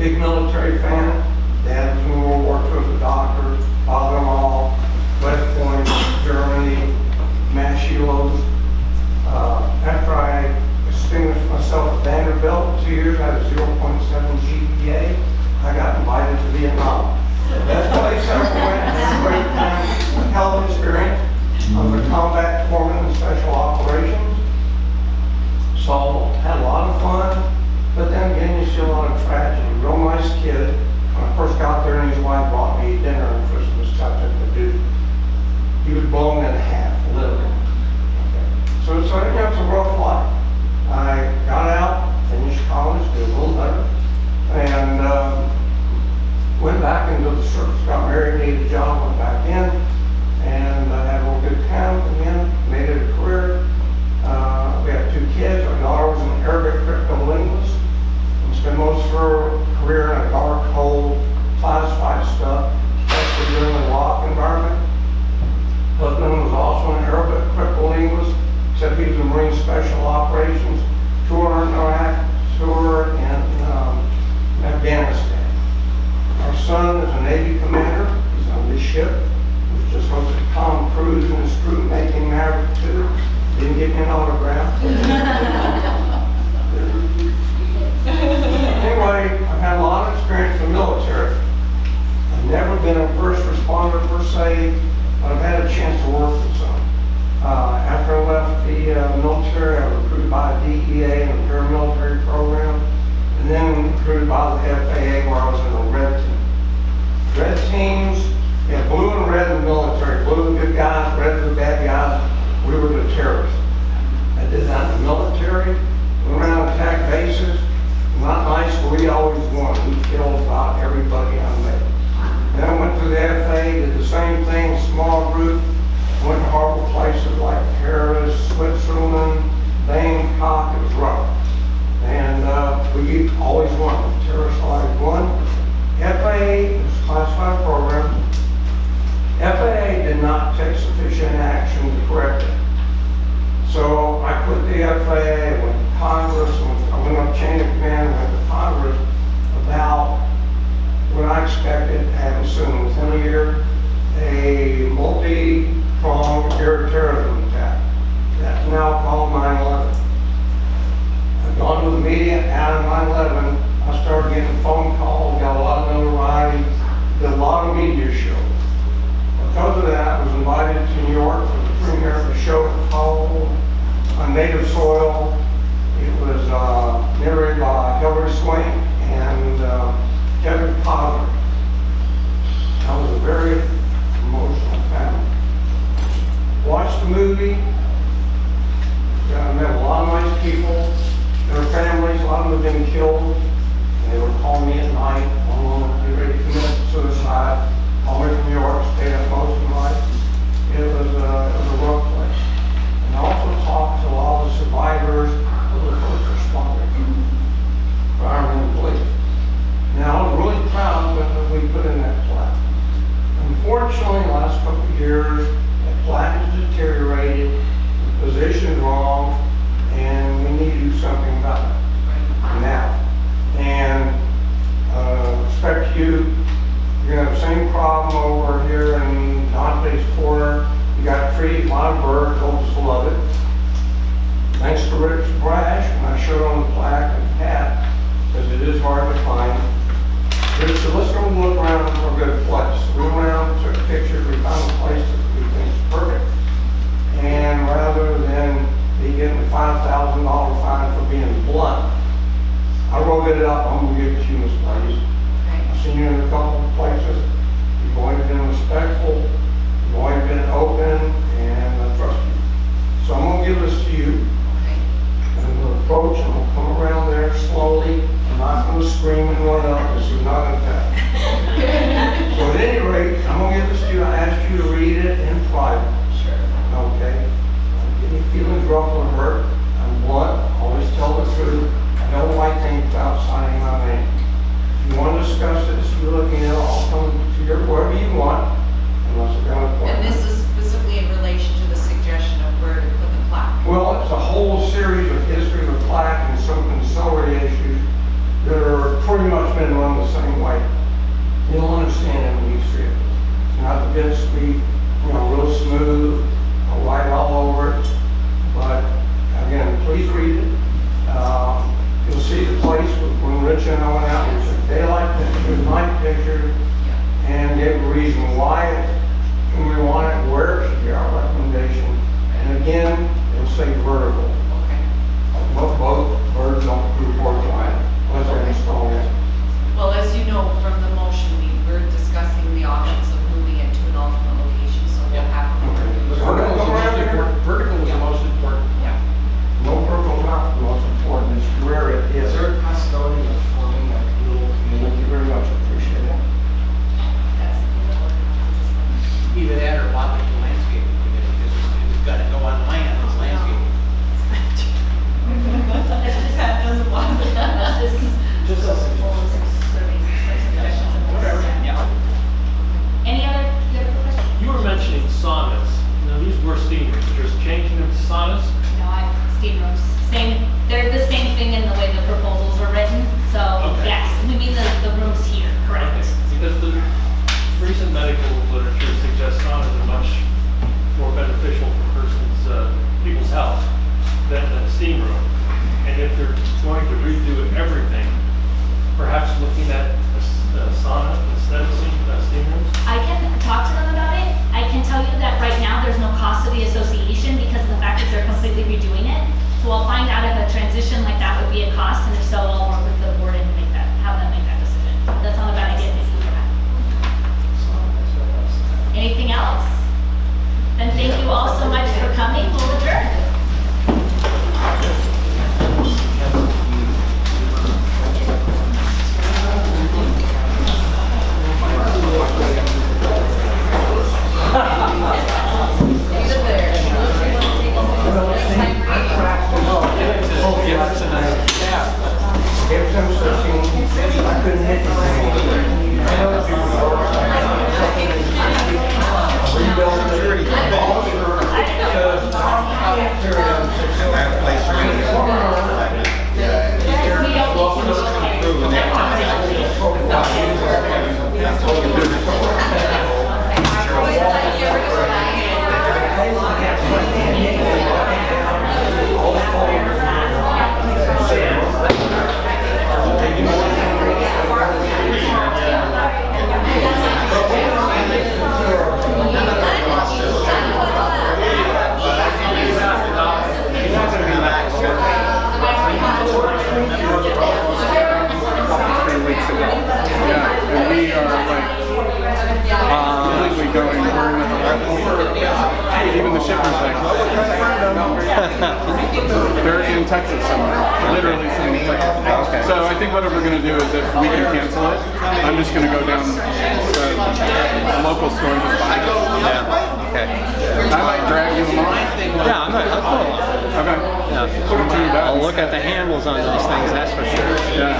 big military fan. Dad was in World War II as a doctor, father-in-law, West Point, Germany, Mashilos. After I distinguished myself at Vanderbilt 2 years, I had a 0.7 GPA. I got invited to Vietnam. That place I went, had a great time, a hell of an experience. I was a combat corpsman in special operations. So, had a lot of fun, but then again, you see a lot of tragedy. Real nice kid. When I first got there, and his wife brought me dinner on Christmas, got took the dude. He was blown in half, literally. So it's a rough life. I got out, finished college, did a little better, and went back into the service. Got married, needed a job, went back in, and I had a real good time again, made it a career. We had 2 kids. Our daughter was an Arabic cryptolinguist, and spent most of her career in a dark hole, classified stuff, especially during the lock environment. Husband was also an Arabic cryptolinguist, except he was in Marine Special Operations, tour in Iraq, tour in Afghanistan. Our son is a Navy commander. He's on this ship. He was just hosted Tom Cruise and his crew making Maverick 2. Didn't get me an autograph. Anyway, I've had a lot of experience in the military. I've never been a first responder per se, but I've had a chance to work with some. After I left the military, I was recruited by the DEA in a paramilitary program, and then recruited by the FAA where I was in a red team. Red teams, you had blue and red in the military. Blue the good guys, red the bad guys. We were the terrorists. I did that in the military, went around attack bases. Not nice, but we always won. We killed about everybody I met. Then I went to the FAA, did the same thing, small group. Went to horrible places like Paris, Switzerland, Bangkok. It was rough. And we always won. The terrorists always won. FAA was a classified program. FAA did not take sufficient action to correct it. So I quit the FAA, went to Congress, I went up chain of command, went to Congress about what I expected to happen soon. Within a year, a multi-pronged terrorism attack. That's now called 9/11. I've gone to the media out of 9/11. I started getting phone calls, got a lot of notoriety, did a lot of media shows. Because of that, I was invited to New York for the premiere of a show called On Native Soil. It was narrated by Hillary Swank and Kevin Potter. That was a very emotional time. Watched the movie. I met a lot of nice people. Their families, a lot of them had been killed. They would call me at night, one woman was ready to commit suicide. All the way from New York, stayed up most of the night. It was a rough place. And I also talked to a lot of the survivors of the first responders, firemen and police. Now, I was really proud that we put in that plaque. Unfortunately, the last couple of years, that plaque has deteriorated, the position is wrong, and we need to do something about it now. And expect you're gonna have the same problem over here in Dante's Corner. You got a tree, a lot of birds, they'll just love it. Thanks to Rich Brash, when I showed on the plaque and Pat, because it is hard to find. Rich said, let's go look around for a good place. So we went around, took pictures, we found a place that we think is perfect. And rather than be getting a $5,000 fine for being blunt, I wrote it up, I'm gonna give it to you, Miss Blaze. I've seen you in a couple of places. You've always been respectful, you've always been open, and I trust you. So I'm gonna give this to you. And we'll approach and we'll come around there slowly. I'm not gonna scream and run up, this is not an attack. So at any rate, I'm gonna give this to you. I asked you to read it in private. Sure. Okay? Any feelings rough or hurt, I'm blunt, always tell the truth. I don't like things without signing my name. If you want to discuss it, as you're looking at it, I'll come to your, wherever you want, unless I've got a point. And this is specifically in relation to the suggestion of where to put the plaque. Well, it's a whole series of history of the plaque and some ancillary issues. that are pretty much been run the same way. You'll understand it when you see it. It's not the best speed, real smooth, white all over it. But again, please read it. You'll see the place when Rich and I went out, we took daylight pictures, night pictures, and gave a reason why we want it, where it should be our recommendation. And again, it'll say vertical. Okay. Both birds don't do horizontal unless they're installed in. Well, as you know from the motion, we were discussing the options of moving it to an alternate location, so we'll have to. Vertical is the most important. Vertical is the most important. Yeah. No vertical is not the most important, it's where it is. Is there a possibility of forming a little Thank community? you very much, appreciate it. That's Either that or lobby the landscaping committee, because it's got to go on land, it's landscaping. that doesn't want Just a suggestion. Whatever. Yeah. Any other questions? You were mentioning saunas. Now, these were steam rooms. You're just changing them to saunas? No, steam rooms, they're the same thing in the way the proposals are written, so, Okay. yes, we mean the rooms here, correct? Because the recent medical literature suggests saunas are much more beneficial for people's health than a steam room. And if they're going to redo everything, perhaps looking at a sauna instead of steam rooms? I can talk to them about it. I can tell you that right now, there's no cost to the association because of the fact that they're completely redoing it. So I'll find out if a transition like that would be a cost, and if so, I'll work with the board and have them make that decision. That's not a bad idea. Thank you for that. Anything else? Then thank you all so much for coming. We'll adjourn. If I'm searching, I couldn't hit Even the shipper's like, well, we're trying to find them. They're in Texas somewhere, literally sitting in Texas. Okay. So I think what we're going to do is if we can cancel it, I'm just going to go down to a local store and just buy it. Yeah. Okay. I might drag you along. Yeah, I'm cool. Okay. Yeah. Put them to your I'll bags. look at the handles on those things, that's for sure. Yeah.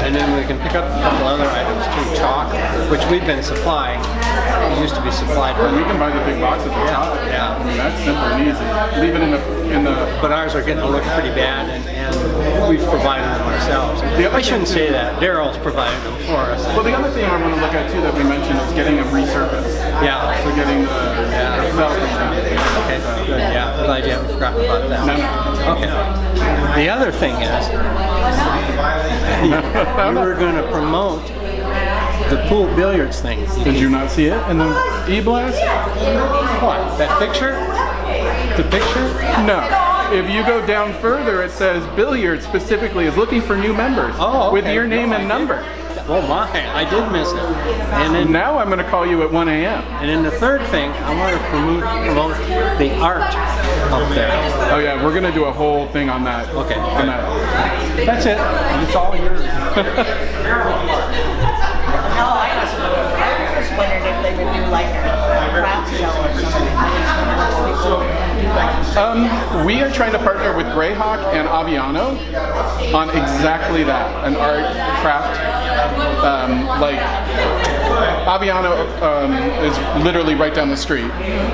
And then we can pick up a couple other items too. Chalk, which we've been supplying. It used to be supplied. Well, you can buy the big boxes of chalk. Yeah. I mean, that's simple and easy. Leave it in the But ours are getting to look pretty bad, and we've provided them ourselves. I shouldn't say that. Daryl's provided them for us. Well, the other thing I want to look at too that we mentioned is getting them resurfaced. Yeah. So getting the felt redone. Okay, good. Yeah, I'm glad you haven't forgotten about that. No. Okay. The other thing is, we were going to promote the pool billiards thing. Did you not see it in the e-blast? What? That picture? The picture? No. If you go down further, it says billiards specifically is looking for new members Oh, okay. with your name and number. Oh my, I did miss it. And then, Now I'm going to call you at 1 a.m. and then the third thing, I want to promote the art up there. Oh yeah, we're going to do a whole thing on that. Okay, On good. that. That's it. It's all yours. No, I was just wondering if they would do like a craft show or something. We are trying to partner with Greyhawk and Aviano on exactly that, an art craft. Like Aviano is literally right down the street,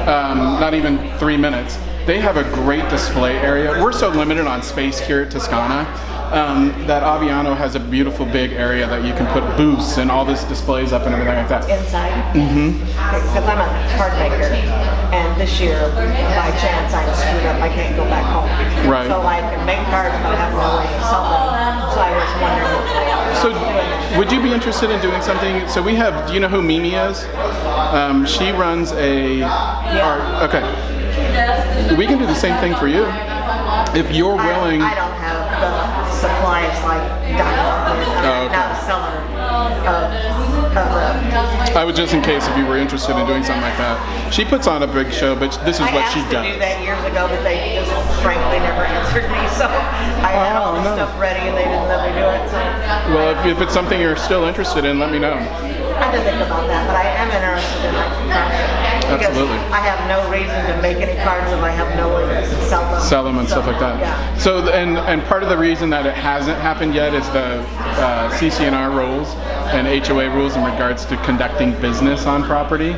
not even 3 minutes. they have a great display area. We're so limited on space here at Toscana that Aviano has a beautiful big area that you can put booths and all this displays up and everything like that. Inside? Mm-hmm. Because I'm a card maker, and this year, by chance, I'm screwed up, I can't go back home. Right. So I can make cards, but I have no way to sell them, so I was wondering. So, would you be interested in doing something? So we have, do you know who Mimi is? She runs a art, okay. We can do the same thing for you. If you're willing. I don't have the supplies like Diane. Oh, okay. Not a seller of I was just in case if you were interested in doing something like that. She puts on a big show, but this is what she I asked does. to do that years ago, but they just frankly never answered me, so I had all the no. stuff ready and they didn't let me do it, so. Well, if it's something you're still interested in, let me know. I have to think about that, but I am interested in like craft show. Because Absolutely. I have no reason to make any cards if I have no way to sell them. Sell them and stuff like that. Yeah. So, and part of the reason that it hasn't happened yet is the CC&R rules and HOA rules in regards to conducting business on property.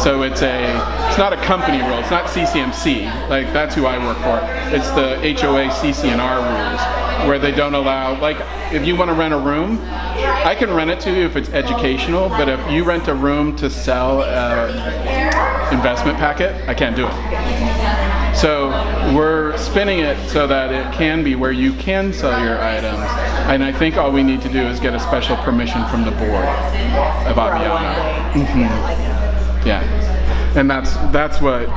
So it's not a company rule. It's not CCMC. Like that's who I work for. It's the HOA CC&R rules where they don't allow. Like if you want to rent a room, I can rent it to you if it's educational. But if you rent a room to sell investment packet, I can't do it. So we're spinning it so that it can be where you can sell your items. And I think all we need to do is get a special permission from the board of For a Aviano. one day. Yeah, like Yeah. And that's what